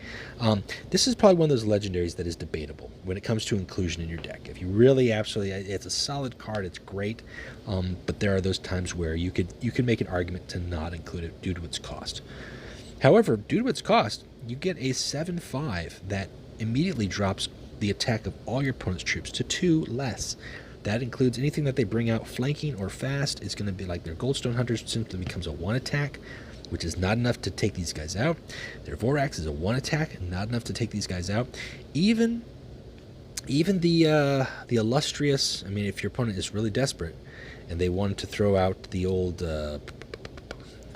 This is probably one of those legendaries that is debatable when it comes to inclusion in your deck. If you really absolutely, it's a solid card, it's great, but there are those times where you could make an argument to not include it due to its cost. However, due to its cost, you get a 7/5 that immediately drops the attack of all your opponent's troops to 2 less. That includes anything that they bring out flanking or fast. It's going to be like their Goldstone Hunters simply becomes a 1 attack, which is not enough to take these guys out. Their Vorax is a 1 attack, not enough to take these guys out. Even the illustrious, I mean, if your opponent is really desperate and they want to throw out the old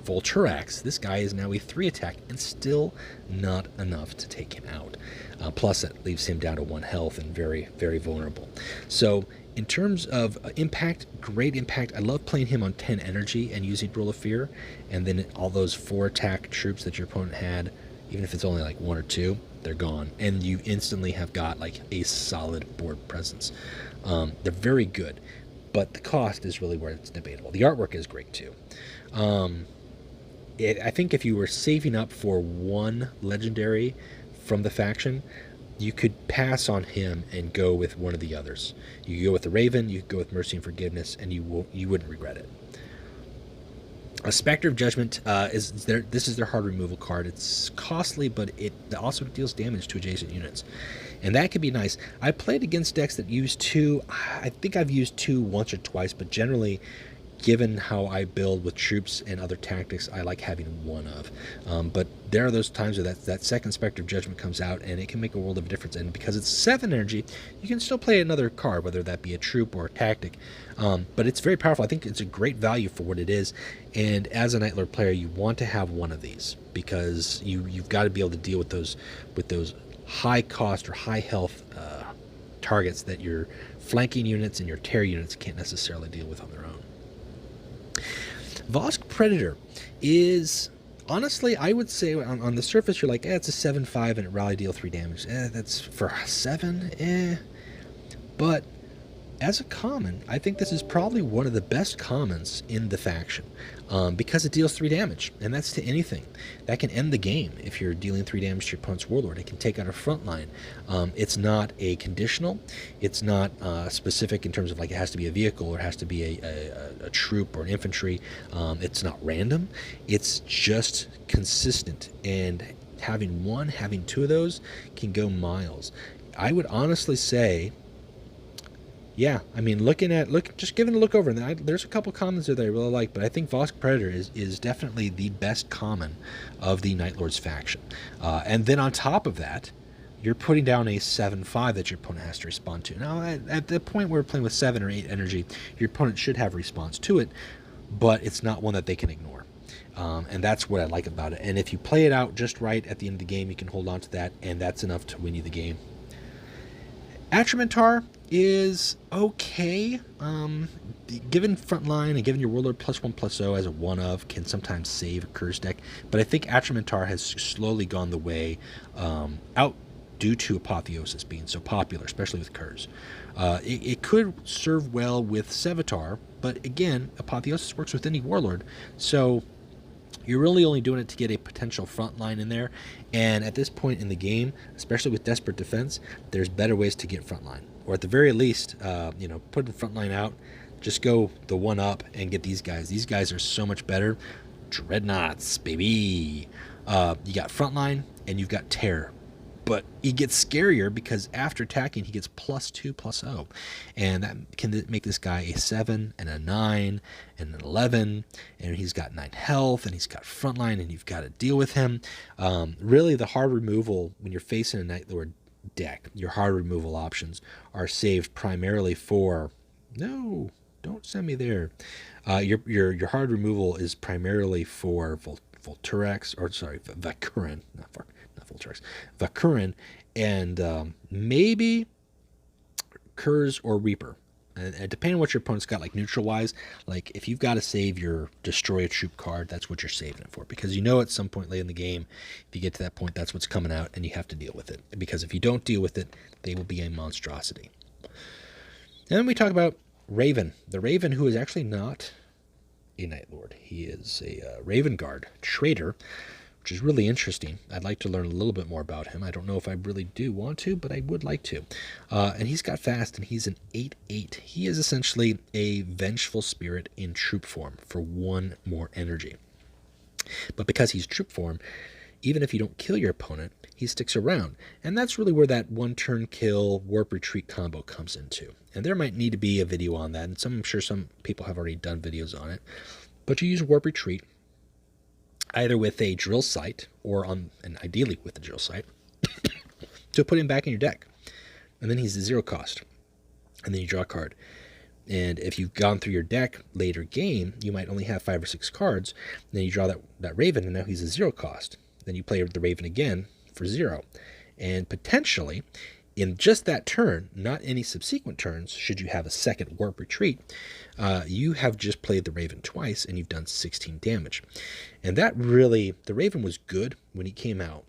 Volturax, this guy is now a 3 attack and still not enough to take him out. Plus, that leaves him down to 1 health and very, very vulnerable. So, in terms of impact, great impact. I love playing him on 10 energy and using Roll of Fear, and then all those 4 attack troops that your opponent had, even if it's only like 1 or 2, they're gone, and you instantly have got like a solid board presence. They're very good, but the cost is really where it's debatable. The artwork is great too. I think if you were saving up for 1 legendary from the faction, you could pass on him and go with one of the others. You could go with the Raven, you could go with Mercy and Forgiveness, and you wouldn't regret it. A Specter of Judgment this is their hard removal card. It's costly, but it also deals damage to adjacent units, and that could be nice. I played against decks that use 2. I think I've used 2 once or twice, but generally, given how I build with troops and other tactics, I like having 1 of. But there are those times where that second Specter of Judgment comes out, and it can make a world of difference. And because it's 7 energy, you can still play another card, whether that be a troop or a tactic. But it's very powerful. I think it's a great value for what it is. And as a Night Lord player, you want to have 1 of these, because you've got to be able to deal with those high cost or high health targets that your flanking units and your terror units can't necessarily deal with on their own. Vosk Predator is, honestly, I would say on the surface you're like, it's a 7/5 and it rally deal 3 damage. That's for 7, But as a common, I think this is probably one of the best commons in the faction, because it deals 3 damage, and that's to anything. That can end the game if you're dealing 3 damage to your opponent's Warlord. It can take out a front line. It's not a conditional. It's not specific in terms of like it has to be a vehicle or it has to be a troop or an infantry. It's not random. It's just consistent, and having 2 of those can go miles. I would honestly say Yeah, I mean, just giving a look over, and there's a couple commons there that I really like, but I think Vosk Predator is definitely the best common of the Night Lords faction. And then on top of that, you're putting down a 7/5 that your opponent has to respond to. Now, at the point where we're playing with 7 or 8 energy, your opponent should have response to it, but it's not one that they can ignore. And that's what I like about it. And if you play it out just right at the end of the game, you can hold on to that, and that's enough to win you the game. Atromantar is okay. Given frontline and given your Warlord +1/+0 as a one of can sometimes save a Curse deck, but I think Atromantar has slowly gone the way out due to Apotheosis being so popular, especially with Curse. It could serve well with Sevatar, but again, Apotheosis works with any Warlord, so you're really only doing it to get a potential front line in there. And at this point in the game, especially with Desperate Defense, there's better ways to get front line. Or at the very least, put the front line out, just go the one up and get these guys. These guys are so much better. Dreadnoughts, baby. You got front line and you've got Terror. But he gets scarier because after attacking, he gets +2/+0. And that can make this guy a 7 and a 9 and an 11. And he's got 9 health and he's got frontline and you've got to deal with him. Really, the hard removal, when you're facing a Night Lord deck, your hard removal options are saved primarily for... No, don't send me there. Your hard removal is primarily for Volturex, or sorry, Vakurin, not Volturex, Vakurin, and maybe Kurz or Reaper. And depending on what your opponent's got, like neutral-wise, like if you've got to save your Destroy a Troop card, that's what you're saving it for. Because you know at some point late in the game, if you get to that point, that's what's coming out, and you have to deal with it. Because if you don't deal with it, they will be a monstrosity. And then we talk about Raven. The Raven who is actually not a Night Lord. He is a Raven Guard traitor, which is really interesting. I'd like to learn a little bit more about him. I don't know if I really do want to, but I would like to. And he's got fast, and he's an 8/8. He is essentially a Vengeful Spirit in troop form for 1 more energy. But because he's troop form, even if you don't kill your opponent, he sticks around. And that's really where that 1-turn kill warp retreat combo comes into. And there might need to be a video on that, and I'm sure some people have already done videos on it. But you use warp retreat either with a drill sight and ideally with the drill sight to put him back in your deck. And then he's a 0 cost. And then you draw a card. And if you've gone through your deck later game, you might only have 5 or 6 cards. And then you draw that Raven, and now he's a 0 cost. Then you play the Raven again for 0. And potentially, in just that turn, not any subsequent turns, should you have a second warp retreat, you have just played the Raven twice and you've done 16 damage. And that really, the Raven was good when he came out,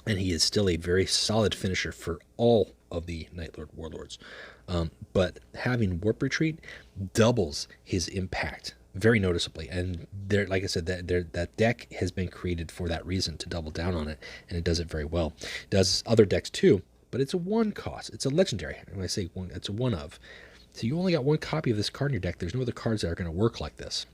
and he is still a very solid finisher for all of the Night Lord Warlords. But having warp retreat doubles his impact very noticeably. And there, like I said, that deck has been created for that reason, to double down on it, and it does it very well. It does other decks too, but it's a 1 cost. It's a legendary. When I say 1, it's a 1 of. So you only got 1 copy of this card in your deck. There's no other cards that are going to work like this.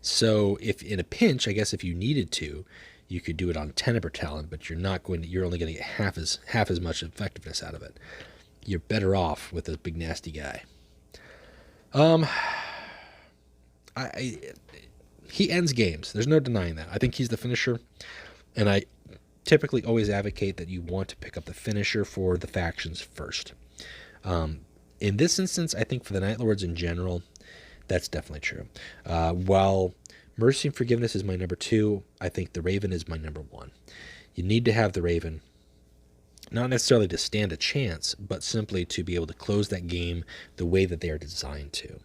So if in a pinch, I guess if you needed to, you could do it on Tenebrae Talon, but you're not going to. You're only going to get half as much effectiveness out of it. You're better off with this big nasty guy. He ends games. There's no denying that. I think he's the finisher, and I typically always advocate that you want to pick up the finisher for the factions first. In this instance, I think for the Night Lords in general, that's definitely true. While Mercy and Forgiveness is my number 2, I think the Raven is my number 1. You need to have the Raven, not necessarily to stand a chance, but simply to be able to close that game the way that they are designed to.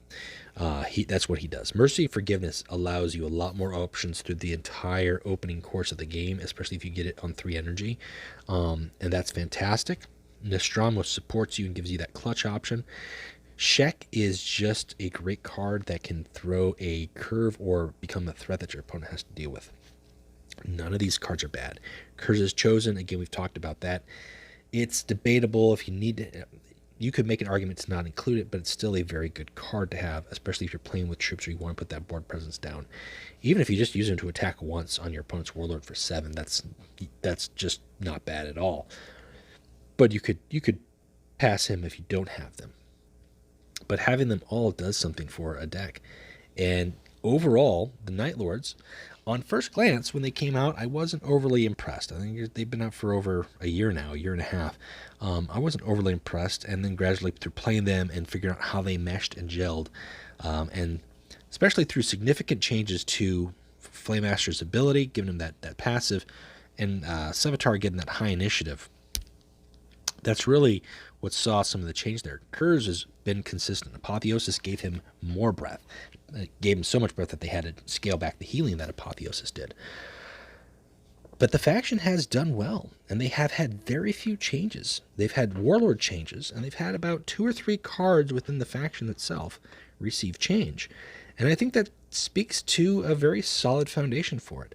That's what he does. Mercy and Forgiveness allows you a lot more options through the entire opening course of the game, especially if you get it on 3 energy, and that's fantastic. Nostromo supports you and gives you that clutch option. Sheck is just a great card that can throw a curve or become a threat that your opponent has to deal with. None of these cards are bad. Curse is Chosen, again, we've talked about that. It's debatable if you need to. You could make an argument to not include it, but it's still a very good card to have, especially if you're playing with troops or you want to put that board presence down. Even if you just use them to attack once on your opponent's Warlord for 7, that's just not bad at all. But you could pass him if you don't have them. but having them all does something for a deck. And overall, the Night Lords, on first glance, when they came out, I wasn't overly impressed. I think they've been out for over a year now, a year and a half. I wasn't overly impressed, and then gradually through playing them and figuring out how they meshed and gelled, and especially through significant changes to Flamemaster's ability, giving him that passive, and Sevatar getting that high initiative. That's really what saw some of the change there. Kurz has been consistent. Apotheosis gave him more breath. It gave him so much breath that they had to scale back the healing that Apotheosis did. But the faction has done well, and they have had very few changes. They've had Warlord changes, and they've had about 2 or 3 cards within the faction itself receive change. And I think that speaks to a very solid foundation for it.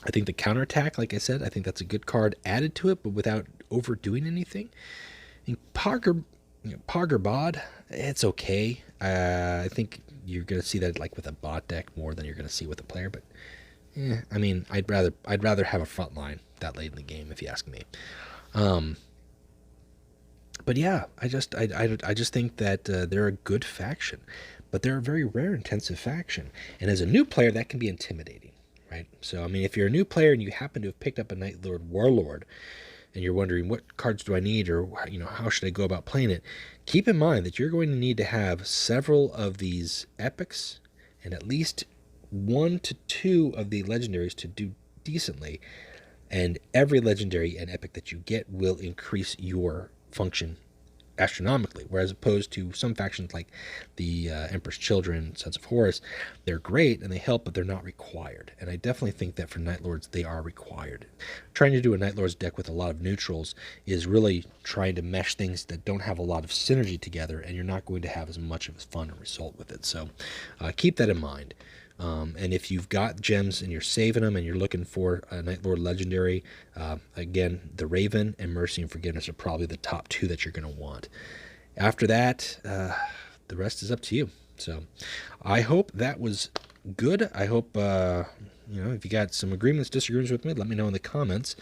I think the counterattack, like I said, I think that's a good card added to it, but without overdoing anything. And Pogger Bod, it's okay. I think you're going to see that like with a bot deck more than you're going to see with a player, but I mean, I'd rather have a front line that late in the game, if you ask me. But yeah, I just think that they're a good faction, but they're a very rare intensive faction, and as a new player, that can be intimidating. Right? So, I mean, if you're a new player and you happen to have picked up a Night Lord Warlord and you're wondering what cards do I need, or, you know, how should I go about playing it, keep in mind that you're going to need to have several of these epics and at least 1 to 2 of the legendaries to do decently, and every legendary and epic that you get will increase your function astronomically, whereas opposed to some factions like the Emperor's Children, Sons of Horus, they're great and they help, but they're not required. And I definitely think that for Night Lords, they are required. Trying to do a Night Lords deck with a lot of neutrals is really trying to mesh things that don't have a lot of synergy together, and you're not going to have as much of a fun result with it. So keep that in mind. And if you've got gems and you're saving them and you're looking for a Night Lord Legendary, again, the Raven and Mercy and Forgiveness are probably the top 2 that you're going to want. After that, the rest is up to you. So I hope that was good. I hope, if you got some agreements, disagreements with me, let me know in the comments.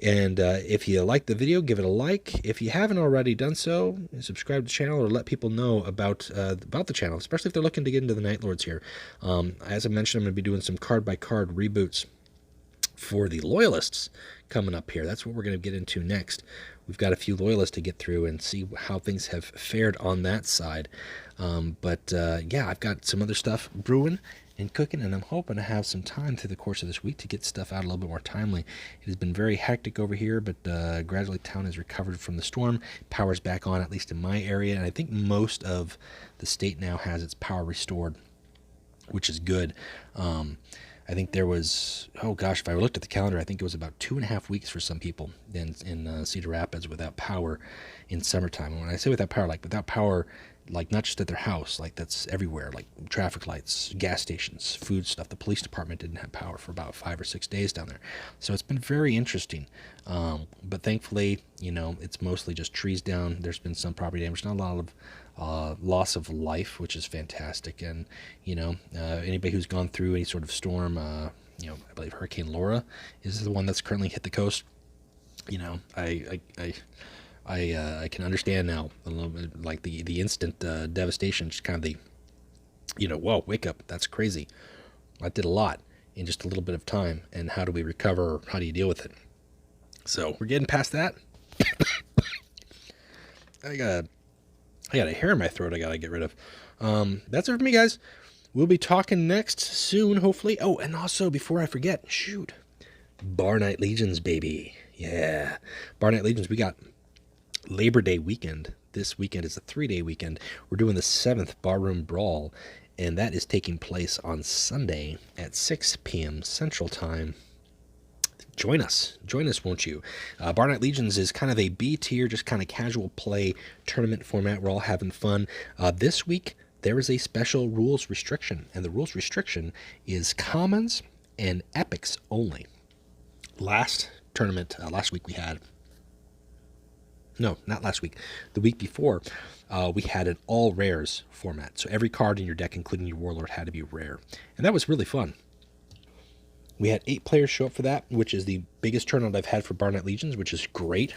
And if you like the video, give it a like. If you haven't already done so, subscribe to the channel or let people know about the channel, especially if they're looking to get into the Night Lords here. As I mentioned, I'm going to be doing some card-by-card reboots for the Loyalists coming up here. That's what we're going to get into next. We've got a few Loyalists to get through and see how things have fared on that side. Yeah, I've got some other stuff brewing and cooking, and I'm hoping to have some time through the course of this week to get stuff out a little bit more timely. It has been very hectic over here, but gradually town has recovered from the storm. Power's back on, at least in my area, and I think most of the state now has its power restored, which is good. I think there was, oh gosh, if I looked at the calendar, I think it was about 2.5 weeks for some people in Cedar Rapids without power in summertime. And when I say without power, like without power, like not just at their house, like that's everywhere, like traffic lights, gas stations, food stuff. The police department didn't have power for about 5 or 6 days down there. So it's been very interesting. But thankfully, it's mostly just trees down. There's been some property damage, not a lot of loss of life, which is fantastic. And, anybody who's gone through any sort of storm, I believe Hurricane Laura is the one that's currently hit the coast. I can understand now a little bit, like the instant devastation, just kind of whoa, wake up, that's crazy. I did a lot in just a little bit of time, and how do we recover? How do you deal with it? So we're getting past that. I got a hair in my throat I got to get rid of. That's it for me, guys. We'll be talking next soon, hopefully. Oh, and also, before I forget, Bar Night Legions, baby. Yeah. Bar Night Legions, we got Labor Day weekend. This weekend is a 3-day weekend. We're doing the 7th Barroom Brawl, and that is taking place on Sunday at 6 p.m. Central Time. Join us, won't you? Bar Night Legions is kind of a B tier, just kind of casual play tournament format. We're all having fun. This week, there is a special rules restriction, and the rules restriction is commons and epics only. Last week we had... No, not last week. The week before, we had an all rares format. So every card in your deck, including your Warlord, had to be rare. And that was really fun. We had 8 players show up for that, which is the biggest turnout I've had for Bar Night Legions, which is great.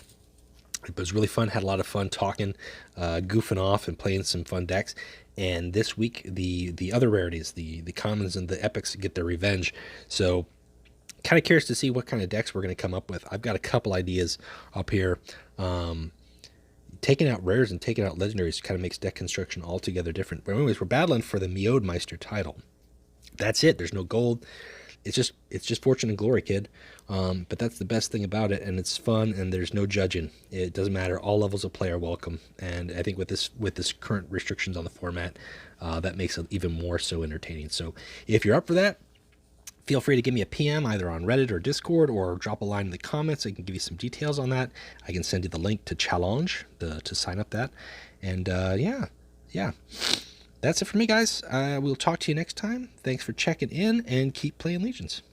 It was really fun. Had a lot of fun talking, goofing off, and playing some fun decks. And this week, the other rarities, the commons and the epics get their revenge. So kind of curious to see what kind of decks we're going to come up with. I've got a couple ideas up here. Taking out rares and taking out legendaries kind of makes deck construction altogether different. But anyways, we're battling for the Meodmeister title. That's it. There's no gold. It's just fortune and glory, kid. But that's the best thing about it, and it's fun, and there's no judging. It doesn't matter. All levels of play are welcome, and I think with this current restrictions on the format, that makes it even more so entertaining. So if you're up for that, feel free to give me a PM either on Reddit or Discord, or drop a line in the comments. I can give you some details on that. I can send you the link to Challenge to sign up that, and yeah. That's it for me, guys. We'll talk to you next time. Thanks for checking in, and keep playing Legions.